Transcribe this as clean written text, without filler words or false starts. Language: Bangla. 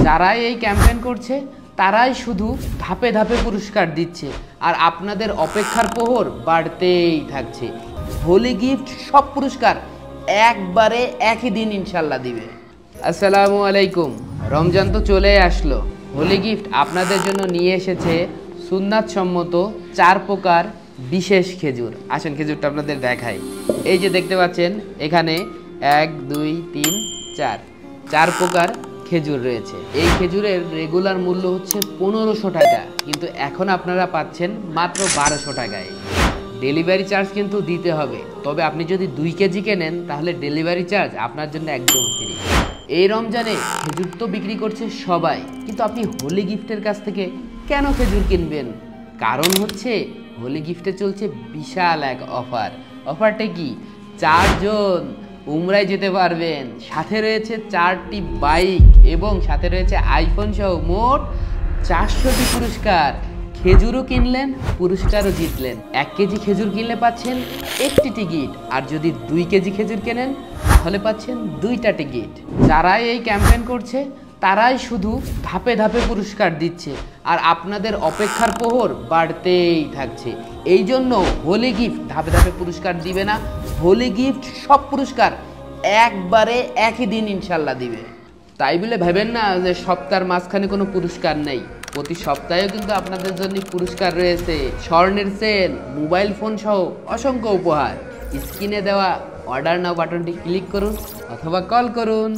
যারাই এই ক্যাম্পেইন করছে তারাই শুধু ধাপে ধাপে পুরস্কার দিচ্ছে, আর আপনাদের অপেক্ষার প্রহর বাড়তেই থাকছে। হোলি গিফট সব পুরস্কার একবারে একই দিন ইনশাল্লাহ দিবে। আসসালামু আলাইকুম। রমজান তো চলে আসলো। হোলি গিফট আপনাদের জন্য নিয়ে এসেছে সুন্নাত সম্মত 4 প্রকার বিশেষ খেজুর। আসেন খেজুরটা আপনাদের দেখাই। এই যে দেখতে পাচ্ছেন এখানে 1 2 3 4 প্রকার খেজুর রয়েছে। এই খেজুরের রেগুলার মূল্য হচ্ছে 1500 টাকা, কিন্তু এখন আপনারা পাচ্ছেন মাত্র 1200 টাকায়। ডেলিভারি চার্জ কিন্তু দিতে হবে, তবে আপনি যদি 2 কেজি কেনেন তাহলে ডেলিভারি চার্জ আপনার জন্য একদম ফ্রি। এই রমজানে খেজুর তো বিক্রি করছে সবাই, কিন্তু আপনি হোলি গিফটের কাছ থেকে কেন খেজুর কিনবেন? কারণ হচ্ছে হোলি গিফটে চলছে বিশাল এক অফারটা কি? 4 জন উমরায় যেতে পারবেন, সাথে রয়েছে 4টি বাইক এবং সাথে রয়েছে আইফোন সহ মোট 400টি পুরস্কার। খেজুরও কিনলেন, পুরস্কারও জিতলেন। 1 কেজি খেজুর কিনলে পাচ্ছেন 1টি টিকিট, আর যদি 2 কেজি খেজুর কেনেন তাহলে পাচ্ছেন 2টা টিকিট। যারাই এই ক্যাম্পেইন করছে তারাই শুধু ধাপে ধাপে পুরস্কার দিচ্ছে, আর আপনাদের অপেক্ষার প্রহর বাড়তেই থাকছে। এই জন্য হোলি গিফট ধাপে ধাপে পুরস্কার দিবে না, হোলি গিফট সব পুরস্কার একবারে একই দিন ইনশাল্লাহ দিবে। তাই বলে ভাবেন না যে সপ্তাহের মাঝখানে কোনো পুরস্কার নেই। প্রতি সপ্তাহেও কিন্তু আপনাদের জন্য পুরস্কার রয়েছে, স্বর্ণের চেন, মোবাইল ফোন সহ অসংখ্য উপহার। স্ক্রিনে দেওয়া অর্ডার নাও বাটনটি ক্লিক করুন অথবা কল করুন।